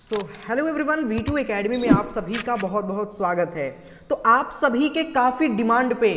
Hello everyone, V2 academy में आप सभी का बहुत बहुत स्वागत है। तो आप सभी के काफ़ी डिमांड पे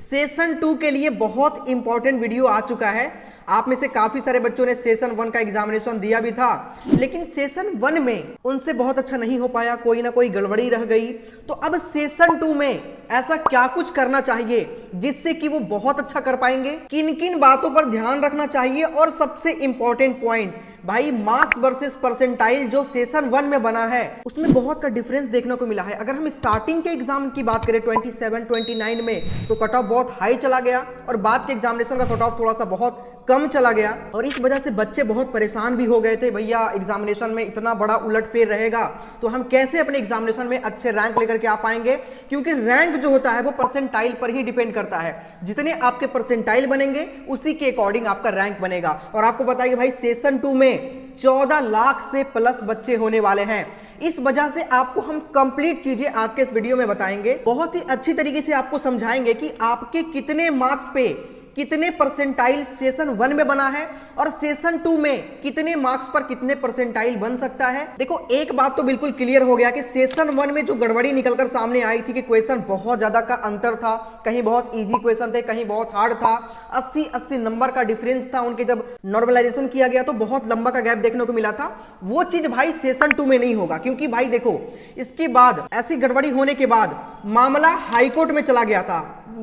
सेशन 2 के लिए बहुत इंपॉर्टेंट वीडियो आ चुका है। आप में से काफ़ी सारे बच्चों ने सेशन 1 का एग्जामिनेशन दिया भी था, लेकिन सेशन 1 में उनसे बहुत अच्छा नहीं हो पाया, कोई ना कोई गड़बड़ी रह गई। तो अब सेशन 2 में ऐसा क्या कुछ करना चाहिए जिससे कि वो बहुत अच्छा कर पाएंगे, किन किन बातों पर ध्यान रखना चाहिए, और सबसे इंपॉर्टेंट पॉइंट भाई मार्क्स वर्सेस परसेंटाइल जो सेशन 1 में बना है उसमें बहुत का डिफरेंस देखने को मिला है। अगर हम स्टार्टिंग के एग्जाम की बात करें 27, 29 में तो कट ऑफ बहुत हाई चला गया, और बाद के एग्जामिनेशन का कट ऑफ थोड़ा सा बहुत कम चला गया, और इस वजह से बच्चे बहुत परेशान भी हो गए थे। भैया एग्जामिनेशन में इतना बड़ा उलटफेर रहेगा तो हम कैसे अपने एग्जामिनेशन में अच्छे रैंक लेकर के आ पाएंगे, क्योंकि रैंक जो होता है वो परसेंटाइल पर ही डिपेंड करता है। जितने आपके परसेंटाइल बनेंगे उसी के अकॉर्डिंग आपका रैंक बनेगा। और आपको बताइए भाई सेशन 2 में 14 लाख से प्लस बच्चे होने वाले हैं। इस वजह से आपको हम कंप्लीट चीजें आज के इस वीडियो में बताएंगे, बहुत ही अच्छी तरीके से आपको समझाएंगे कि आपके कितने मार्क्स पे कितने परसेंटाइल सेशन 1 में बना है और सेशन 2 में कितने मार्क्स पर कितने परसेंटाइल बन सकता है। देखो एक बात तो बिल्कुल क्लियर हो गया कि सेशन 1 में जो गड़बड़ी निकलकर सामने आई थी कि क्वेश्चन बहुत ज्यादा का अंतर था, कहीं बहुत इजी क्वेश्चन थे, कहीं बहुत हार्ड था। 80 नंबर का डिफरेंस था उनके, जब नॉर्मलाइजेशन किया गया तो बहुत लंबा का गैप देखने को मिला था। वो चीज भाई सेशन 2 में नहीं होगा, क्योंकि भाई देखो इसके बाद ऐसी गड़बड़ी होने के बाद मामला हाईकोर्ट में चला गया था,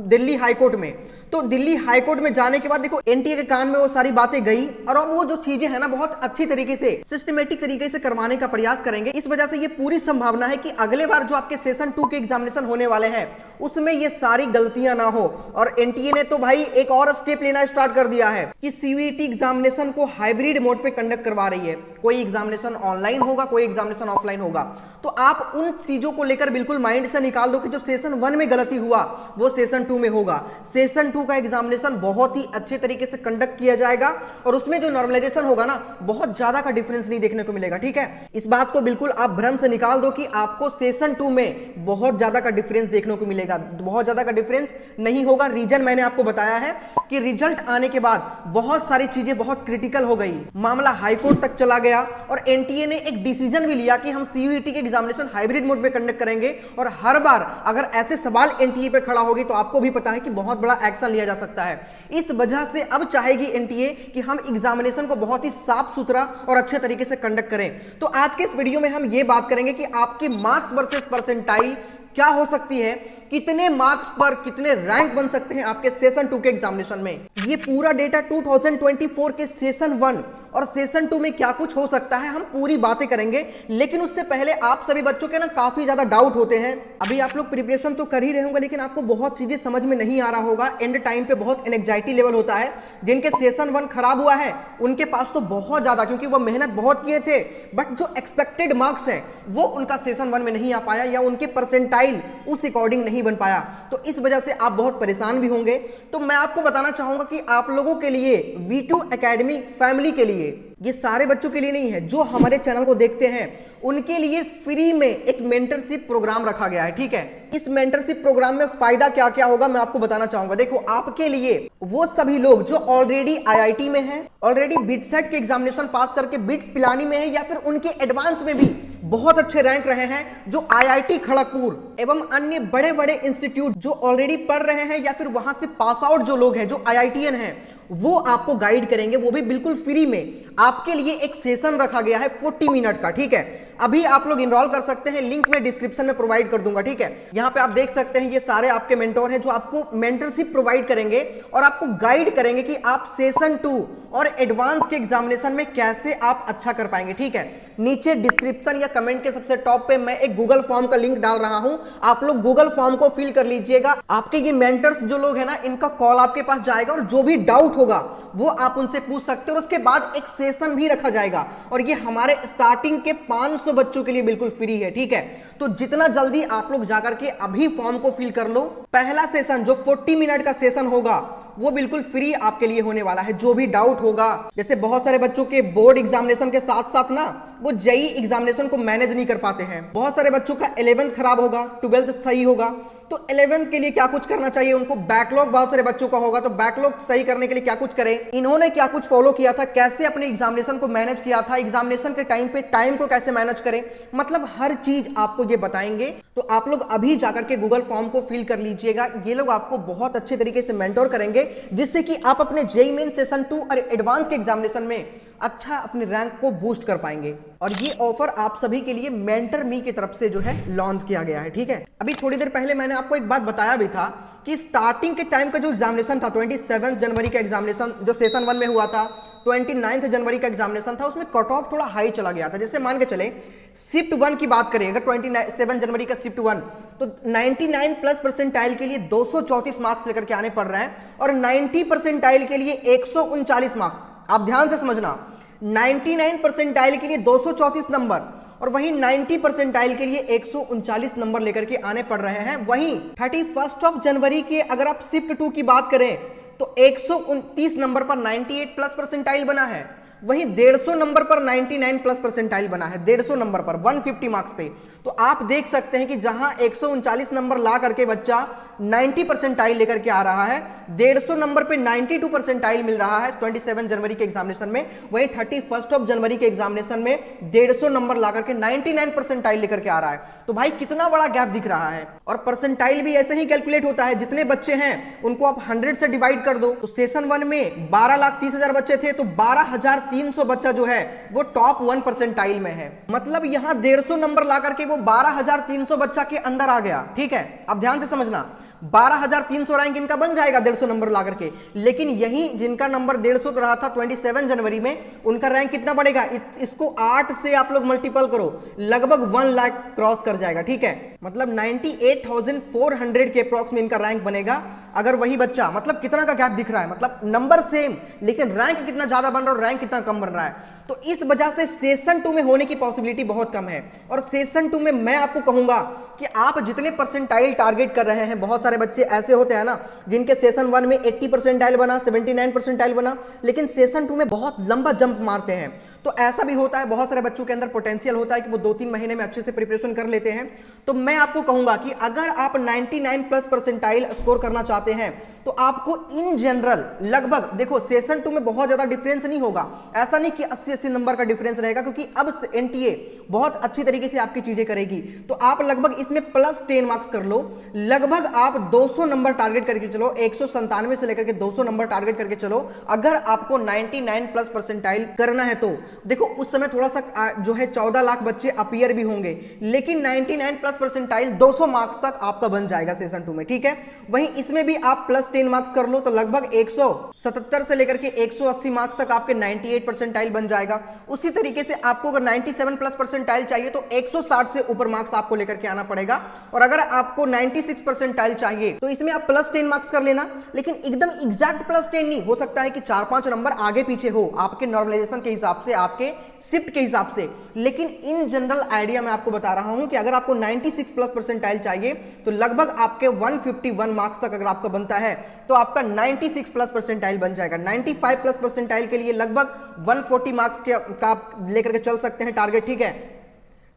दिल्ली हाईकोर्ट में। तो दिल्ली हाईकोर्ट में जाने के बाद देखो एनटीए के कान में वो सारी बातें गई, और अब वो जो चीजें है ना बहुत अच्छी तरीके से सिस्टमेटिक तरीके से करवाने का प्रयास करेंगे। इस वजह से ये पूरी संभावना है कि अगले बार जो आपके सेशन 2 के एग्जामिनेशन होने वाले हैं उसमें ये सारी गलतियां ना हो। और एनटीए ने तो भाई एक और स्टेप लेना स्टार्ट कर दिया है कि सीवीटी एग्जामिनेशन को हाइब्रिड मोड पे कंडक्ट करवा रही है। कोई एग्जामिनेशन ऑनलाइन होगा, कोई एग्जामिनेशन ऑफलाइन होगा। तो आप उन चीजों को लेकर बिल्कुल माइंड से निकाल दो कि जो सेशन 1 में गलती हुआ वो सेशन 2 में होगा। सेशन 2 का एग्जामिनेशन बहुत ही अच्छे तरीके से कंडक्ट किया जाएगा, और उसमें जो नॉर्मलाइजेशन होगा ना बहुत ज्यादा का डिफरेंस नहीं देखने को मिलेगा। ठीक है, इस बात को बिल्कुल आप भ्रम से निकाल दो कि आपको सेशन 2 में बहुत ज्यादा का डिफरेंस देखने को मिलेगा। बहुत ज्यादा का डिफरेंस नहीं होगा। रीजन मैंने आपको बताया है कि रिजल्ट आने के बाद बहुत सारी चीजें बहुत क्रिटिकल हो गई, मामला हाईकोर्ट तक चला गया, और एनटीए ने एक डिसीजन भी लिया कि हम सीयूईटी के एग्जामिनेशन हाइब्रिड मोड में कंडक्ट करेंगे। और हर बार अगर ऐसे सवाल एनटीए पे खड़ा होगी तो आपको भी पता है कि बहुत बड़ा एक्शन लिया जा सकता है। इस वजह से अब चाहेगी एनटीए कि हम एग्जामिनेशन को बहुत ही साफ सुथरा और अच्छे तरीके से कंडक्ट करें। तो आज के इस वीडियो में हम ये बात करेंगे कि आपके मार्क्स वर्सेस परसेंटाइल क्या हो सकती है, कितने मार्क्स पर कितने रैंक बन सकते हैं आपके सेशन 2 के एग्जामिनेशन में। ये पूरा डेटा 2024 के सेशन 1 और सेशन 2 में क्या कुछ हो सकता है हम पूरी बातें करेंगे। लेकिन उससे पहले आप सभी बच्चों के ना काफी ज्यादा डाउट होते हैं। अभी आप लोग प्रिपरेशन तो कर ही रहे होंगे, लेकिन आपको बहुत चीजें समझ में नहीं आ रहा होगा। एंड टाइम पे बहुत एंजाइटी लेवल होता है। जिनके सेशन 1 खराब हुआ है उनके पास तो बहुत ज्यादा, क्योंकि वो मेहनत बहुत किए थे, बट जो एक्सपेक्टेड मार्क्स है वो उनका सेशन 1 में नहीं आ पाया, या उनके परसेंटाइल उस अकॉर्डिंग नहीं बन पाया। तो इस वजह से आप बहुत परेशान भी होंगे। तो मैं आपको बताना चाहूंगा कि आप लोगों के लिए V2 एकेडमी फैमिली के लिए, ये सारे बच्चों के लिए नहीं है, जो हमारे चैनल को देखते हैं उनके लिए फ्री में एक मेंटरशिप प्रोग्राम रखा गया है। ठीक है, इस मेंटरशिप प्रोग्राम में फायदा क्या क्या होगा मैं आपको बताना चाहूंगा। देखो आपके लिए वो सभी लोग जो ऑलरेडी आईआईटी में हैं, ऑलरेडी बिटसेट के एग्जामिनेशन पास करके बिट्स पिलानी में है, या फिर उनके एडवांस में भी बहुत अच्छे रैंक रहे हैं, जो आईआईटी खड़गपुर एवं अन्य बड़े बड़े इंस्टीट्यूट जो ऑलरेडी पढ़ रहे हैं, या फिर वहां से पास आउट जो लोग हैं जो आईआईटीएन हैं, वो आपको गाइड करेंगे, वो भी बिल्कुल फ्री में। आपके लिए एक सेशन रखा गया है 40 मिनट का। ठीक है, अभी आप लोग इनरोल कर सकते हैं, लिंक में डिस्क्रिप्शन में प्रोवाइड कर दूंगा। ठीक है, यहां पे आप देख सकते हैं ये सारे आपके मेंटोर हैं जो आपको मेंटरशिप प्रोवाइड करेंगे और आपको गाइड करेंगे कि आप सेशन 2 और एडवांस के एग्जामिनेशन में कैसे आप अच्छा कर पाएंगे। ठीक है, नीचे डिस्क्रिप्शन या कमेंट के सबसे टॉप पे मैं एक गूगल फॉर्म का लिंक डाल रहा हूं, आप लोग गूगल फॉर्म को फिल कर लीजिएगा। आपके ये मेंटर्स जो लोग हैं ना, इनका कॉल आपके पास जाएगा, और जो भी डाउट होगा वो आप उनसे पूछ सकते हो। और उसके बाद एक सेशन भी रखा जाएगा, और ये हमारे स्टार्टिंग के 500 बच्चों के लिए बिल्कुल फ्री है। ठीक है, तो जितना जल्दी आप लोग जाकर के अभी फॉर्म को फिल कर लो। पहला सेशन जो 40 मिनट का सेशन होगा वो बिल्कुल फ्री आपके लिए होने वाला है। जो भी डाउट होगा, जैसे बहुत सारे बच्चों के बोर्ड एग्जामिनेशन के साथ साथ ना वो जेईई एग्जामिनेशन को मैनेज नहीं कर पाते हैं, बहुत सारे बच्चों का 11th खराब होगा, 12th सही होगा, तो 11th के लिए क्या कुछ करना चाहिए उनको, बैकलॉग बहुत सारे बच्चों का होगा, तो बैकलॉग सही करने के लिए क्या कुछ करें, इन्होंने क्या कुछ फॉलो किया था, कैसे अपने एग्जामिनेशन को मैनेज किया था, एग्जामिनेशन के टाइम पे टाइम को कैसे मैनेज करें, मतलब हर चीज आपको ये बताएंगे। तो आप लोग अभी जाकर के गूगल फॉर्म को फिल कर लीजिएगा, ये लोग आपको बहुत अच्छे तरीके से मेंटोर करेंगे, जिससे कि आप अपने जेईई मेन सेशन 2 और एडवांस के एग्जामिनेशन में अच्छा अपने रैंक को बूस्ट कर पाएंगे। और ये ऑफर आप सभी के लिए मेंटर मी की तरफ से जो है लॉन्च किया गया है, ठीक है। अभी थोड़ी देर पहले मैंने आपको एक बात बताया भी था कि स्टार्टिंग के टाइम का जो एग्जामिनेशन था 27 जनवरी का एग्जामिनेशन जो सेशन 1 में हुआ था, 29 जनवरी का एग्जामिनेशन था, उसमें कट ऑफ थोड़ा हाई चला गया था। जैसे मान के चले शिफ्ट 1 की बात करें, अगर 27 जनवरी का शिफ्ट 1, तो 99 प्लस परसेंटाइल के लिए 234 मार्क्स लेकर के आने पड़ रहे हैं और 90 परसेंटाइल के लिए 139 मार्क्स। आप ध्यान से समझना, 99 परसेंटाइल के लिए 234 नंबर और वहीं 90 परसेंटाइल के लिए 139 नंबर लेकर के आने पड़ रहे हैं। वहीं 31 जनवरी के अगर आप शिफ्ट 2 की बात करें तो 129 नंबर पर 98 प्लस परसेंटाइल बना है, वहीं 150 नंबर पर 99 प्लस परसेंटाइल बना है, 150 नंबर पर 150 मार्क्स पे। तो आप देख सकते हैं कि जहां 139 नंबर ला करके बच्चा 90 परसेंटाइल लेकर के आ रहा है, 150 नंबर पे 92 परसेंटाइल मिल रहा है 27 जनवरी के एग्जामिनेशन में, वहीं 31 जनवरी के एग्जामिनेशन में 150 नंबर ला करके 99 परसेंटाइल लेकर के आ रहा है। तो भाई कितना बड़ा गैप दिख रहा है। और परसेंटाइल भी ऐसे ही कैलकुलेट होता है, जितने बच्चे हैं उनको आप 100 से डिवाइड कर दो। तो सेशन 1 में 12,30,000 बच्चे थे, तो 12,300 बच्चा जो है वो टॉप 1 परसेंटाइल में है। मतलब यहां 150 नंबर ला करके वो 12,300 बच्चा के अंदर आ गया, ठीक है। अब ध्यान से समझना, 12,300 रैंक इनका बन जाएगा 150 नंबर ला करके, लेकिन यही जिनका नंबर 150 रहा था 27 जनवरी में, उनका रैंक कितना बढ़ेगा, इसको 8 से आप लोग मल्टीपल करो, लगभग 1 लाख क्रॉस कर जाएगा, ठीक है। मतलब 98,400 के अप्रॉक्स में इनका रैंक बनेगा अगर वही बच्चा, मतलब कितना का गैप दिख रहा है, मतलब नंबर सेम लेकिन रैंक कितना ज्यादा बन रहा है और रैंक कितना कम बन रहा है। तो इस वजह से सेशन 2 में होने की पॉसिबिलिटी बहुत कम है। और सेशन 2 में मैं आपको कहूंगा कि आप जितने परसेंटाइल टारगेट कर रहे हैं, बहुत सारे बच्चे ऐसे होते हैं ना जिनके सेशन 1 में 80 परसेंटाइल बना, 79 परसेंटाइल बना, लेकिन सेशन 2 में बहुत लंबा जंप मारते हैं। तो ऐसा भी होता है, बहुत सारे बच्चों के अंदर पोटेंशियल होता है कि वो 2-3 महीने में अच्छे से प्रिपरेशन कर लेते हैं। तो मैं आपको कहूंगा कि अगर आप 99 प्लस परसेंटाइल स्कोर करना चाहते हैं तो आपको इन जनरल लगभग, देखो सेशन 2 में बहुत ज्यादा डिफरेंस नहीं होगा, ऐसा नहीं कि 80-80 नंबर का डिफरेंस रहेगा, क्योंकि अब एनटीए बहुत अच्छी तरीके से आपकी चीजें करेगी। तो आप लगभग इसमें प्लस 10 मार्क्स कर लो, लगभग आप 200 नंबर टारगेट करके चलो, 197 से लेकर के 200 नंबर टारगेट करके चलो। अगर आपको 99 प्लस परसेंटाइल करना है तो देखो उस समय थोड़ा सा जो है 14 लाख बच्चे अपीयर भी होंगे, लेकिन 99 प्लस परसेंटाइल 200 मार्क्स तक आपका बन जाएगा सेशन 2 में, ठीक है। वहीं इसमें भी आप प्लस 10 मार्क्स कर लो तो लगभग 177 से लेकर के 180 मार्क्स तक आपके 98 परसेंटाइल बन जाएगा। उसी तरीके से आपको अगर 97 प्लस परसेंटाइल चाहिए तो 160 से ऊपर मार्क्स आपको लेकर के आना पड़ेगा। और अगर आपको 96 परसेंटाइल चाहिए तो इसमें आप प्लस 10 मार्क्स कर लेना, लेकिन एकदम एग्जैक्ट प्लस 10 नहीं, हो सकता है कि 4-5 नंबर आगे पीछे हो आपके नॉर्मलाइजेशन के हिसाब से, आपके शिफ्ट के हिसाब से। लेकिन इन जनरल आइडिया मैं आपको बता रहा हूं कि अगर आपको 96 प्लस परसेंटाइल चाहिए तो लगभग आपके 151 मार्क्स तक अगर आपका बनता है तो आपका 96 प्लस परसेंटाइल बन जाएगा। 95 प्लस परसेंटाइल के लिए लगभग 140 मार्क्स का लेकर के चल सकते हैं टारगेट, ठीक है।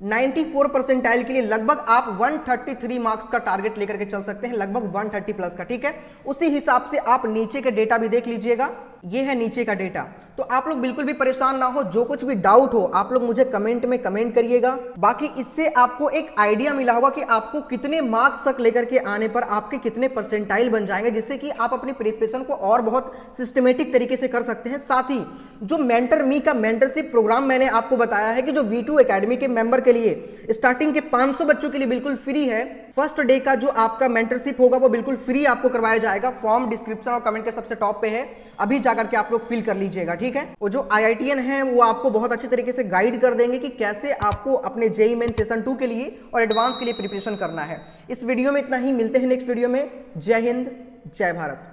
94 परसेंटाइल के लिए लगभग आप 133 मार्क्स का टारगेट लेकर के चल सकते हैं, लगभग 130 प्लस का, ठीक है। उसी हिसाब से आप नीचे के डेटा भी देख लीजिएगा, ये है नीचे का डेटा। तो आप लोग बिल्कुल भी परेशान ना हो, जो कुछ भी डाउट हो आप लोग मुझे कमेंट में कमेंट करिएगा। बाकी इससे आपको एक आइडिया मिला होगा कि आपको कितने मार्क्स तक लेकर के आने पर आपके कितने परसेंटाइल बन जाएंगे, जिससे कि आप अपनी प्रिपरेशन को और बहुत सिस्टमेटिक तरीके से कर सकते हैं। साथ ही जो मेंटर मी का मेंटरशिप प्रोग्राम मैंने आपको बताया है कि जो V2 एकेडमी के मेंबर के लिए स्टार्टिंग के 500 बच्चों के लिए बिल्कुल फ्री है। फर्स्ट डे का जो आपका मेंटरशिप होगा वो बिल्कुल फ्री आपको करवाया जाएगा। फॉर्म डिस्क्रिप्शन और कमेंट के सबसे टॉप पे है, अभी जाकर के आप लोग फिल कर लीजिएगा, ठीक है। और जो IITian है वो आपको बहुत अच्छे तरीके से गाइड कर देंगे कि कैसे आपको अपने जेईई मेन सेशन 2 के लिए और एडवांस के लिए प्रिपरेशन करना है। इस वीडियो में इतना ही, मिलते हैं नेक्स्ट वीडियो में। जय हिंद, जय भारत।